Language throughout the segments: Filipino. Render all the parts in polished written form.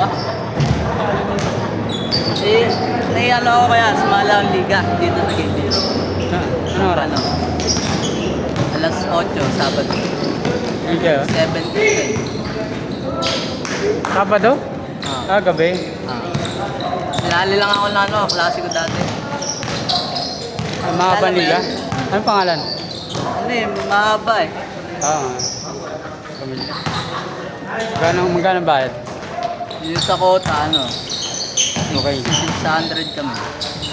ka? Eh, naiano ako kaya sa Malang Liga dito sa Gilbert. Ano oras? Ano? Alas 8, Sabado. Liga? 7:10. Sabado? Ah. Gabi? Sinali lang ako na klase ko dati. Mahabang liga? Anong pangalan? Ano eh, mahaba eh. Pamilya. Magkano bayad? Yung sa kota, Okay. 600 kami.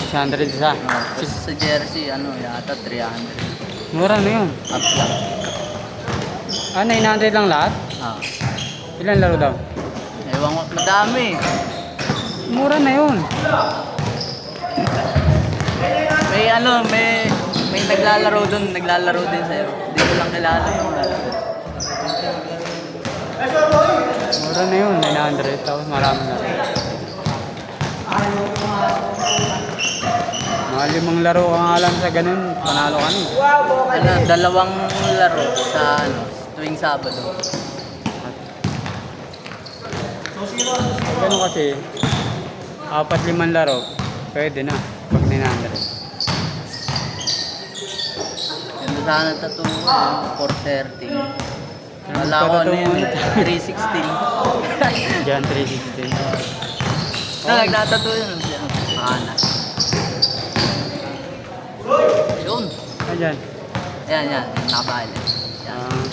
600 isa. Tapos sa jersey, yata 300. Mura na yun. Up lang. 900 lang lahat? Ah. Ilan laro daw? Ewan ko, madami. Mura na yun. May naglalaro doon, naglalaro din sa'yo. Hindi ko lang kilala yung Mura na yun, 900. Tapos marami na rin. Mga 5 laro ka nga lang sa ganun, panalo ka na. 2 laro sa tuwing Sabado. Ganun kasi, 4-5 laro, pwede na. Pag 900. Yung sana tattoo ko, 430. Wala ko yun, 316. Diyan, 316. Nagtatattoo yun. Makana. Yun. Ayan. Yan. Nakabahala. Yan.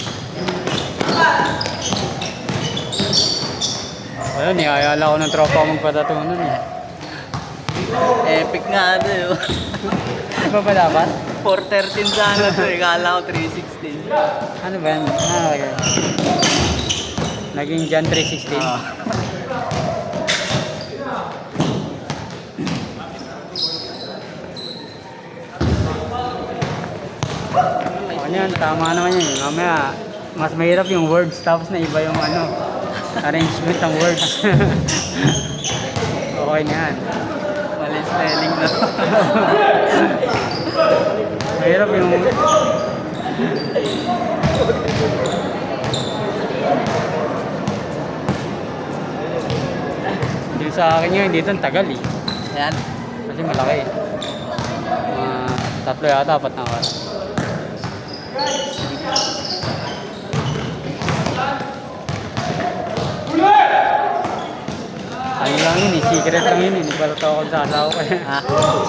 Ayun, niyayala ko ng tropa ko magpatato nun eh. Epic nga ito yun. Di ba dapat? 413 sana ito eh. Kala ko 316. Ano ba yan? Okay. Naging Jan 316. Ano yan, tama naman yun. Mamaya, mas mahirap yung words tapos na iba yung arrangement ng words. Okay na yan. Mali spelling na. Mahirap yung... Yung sa akin yun, dito ang tagal eh. Ayan. Kasi malaki eh. 3 yata, 4 na oras. Ano lang yun eh, secret lang yun eh. Hindi pala tao kung sasawa ko eh.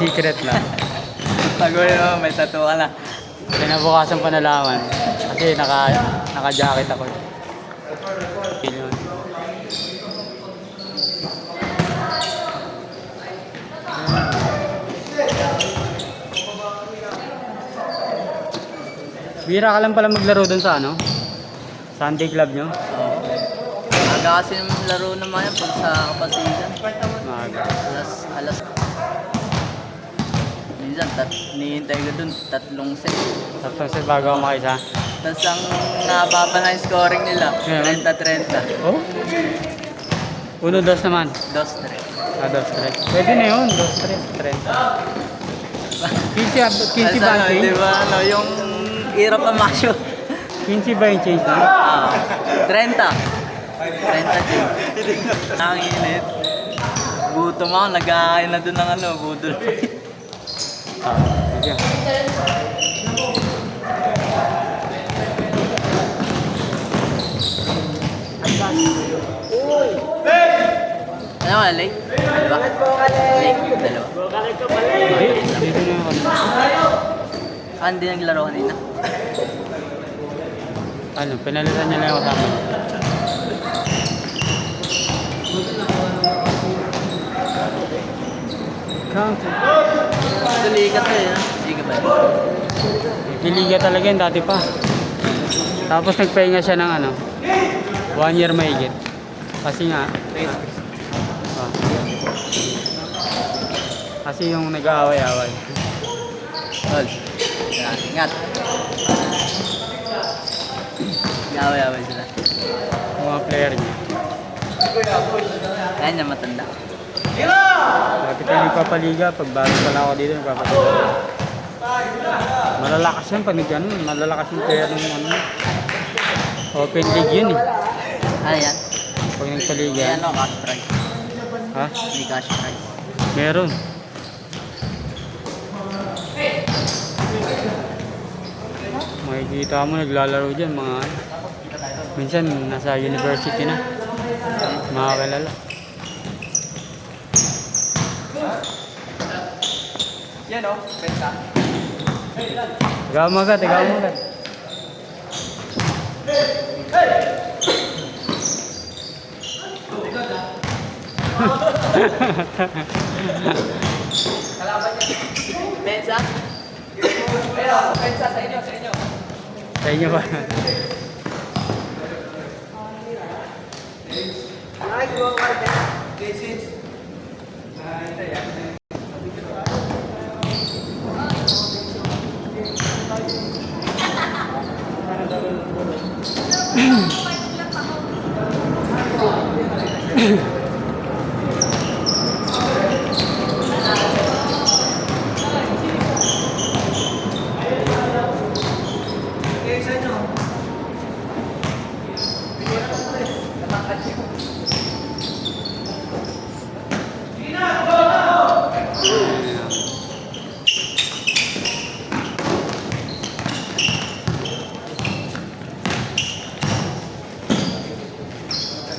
Secret lang. Pag-uwi mo, may tattoo ka na. Kinabukasan pa nalaman. Kasi naka-jacket ako. Yun. Bira ka lang pala maglaro dun sa Sunday club nyo? Oo. Aga kasi yung laro naman yan pag sa kapasigan. Maaga. Alas. Minsan, nihintay ko dun, 3 set. Tapos bago ako makisa. Tapos ang nababa na yung scoring nila, Yeah. 30-30. Oh? 1-2 naman. 2-3. 2-3. Pwede na yun. 2-3. 15 ba ang change? Di ba, yung hirap ang masyo. 15 ba yung change na? 30. 30 din. Nanginit. Gutom ako, nag-aakain na dun ng budol. Sige. Ano ka, late? Diba? Late, 2. Hindi. Dito na yun. Hindi naglaro kanina? Pinalitan niya lang yung kasama. Counter. Tuligat to eh. Sige ba? Piliga talaga yun dati pa. Tapos nagpahinga siya ng 1 year mahigit. Kasi nga, kasi yung nag-aaway-aaway. Tol. Yan, ingat. Gaway-away sila. Yung mga player niya. Ayan niya matanda. Dati pa nagpapaliga, pag bago pala ako dito nagpapaliga. Malalakas yan pag nag-ano, malalakas yung player ng Open League yun eh. Ano yan? Pag May nagsaligan. ano, cash price. Ha? May cash price. Meron. Makikita mo naglalaro dyan mga ano. Minsan nasa university na. Mga kalala. Yan o, penta. Ikaw mo agad, ikaw mo agad. Kalaban niya. Pensa? Pero, pensa sa inyo, sa inyo. Sa inyo ba? Nice work, Martin. This is...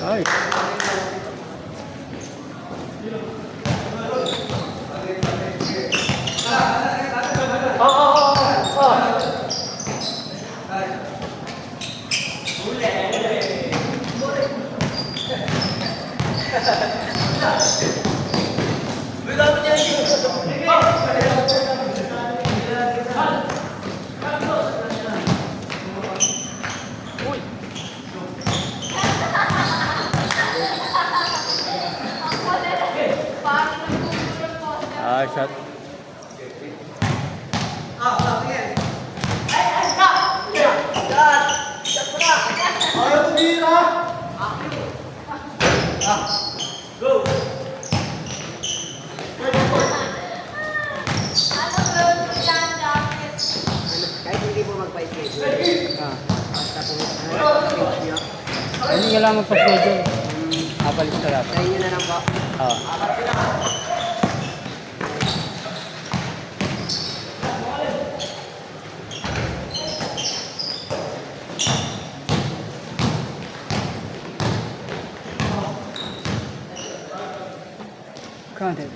Ay. Ah, shot. Kahit hindi mo magpa-schedule. Ah. Basta kung schedule nyo. Hindi ka lang magpa-schedule. Apalis ka lang. Sa inyo na lang po. Ah. Counted.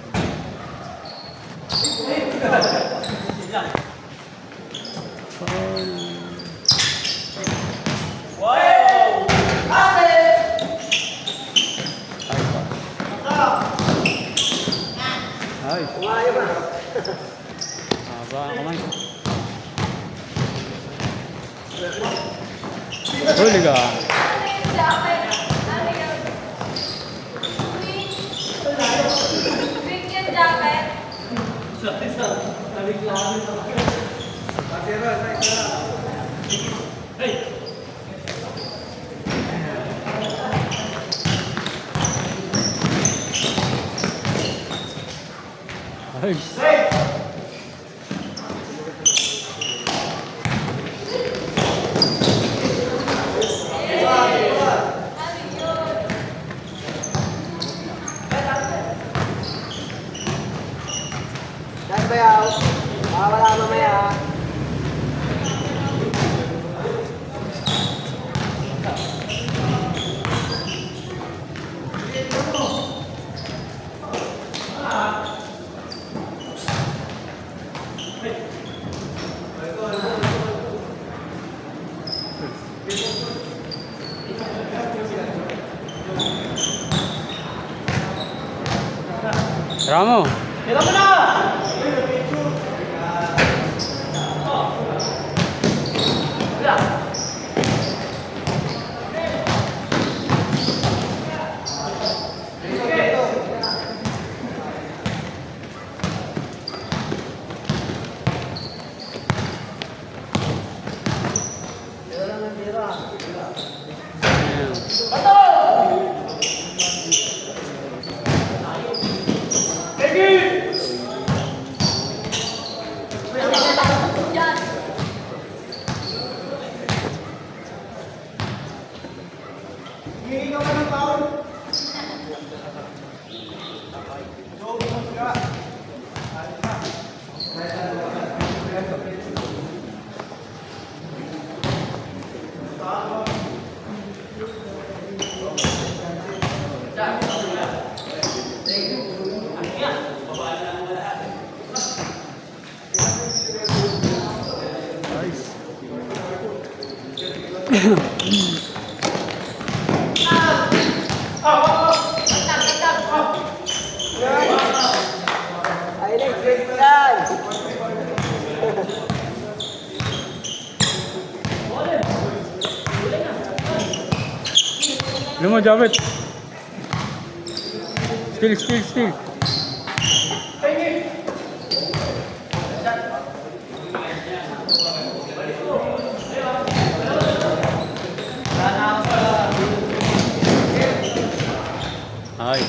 Ay. Haba ang kamay. Huli ka. Ay. Saan ba yaw? Wala mamaya. Ramo. Ano mo, Javed? Still. Ay.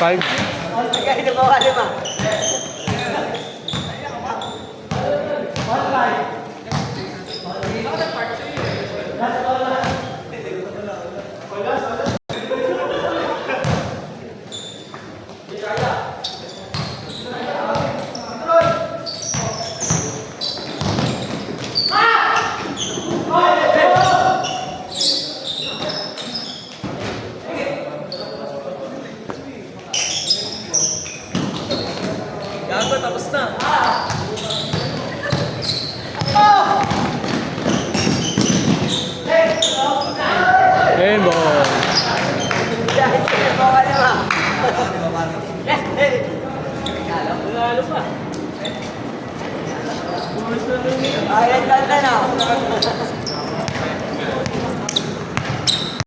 Five. Gago, tapos na. Game ball. Ay, ang ganda na.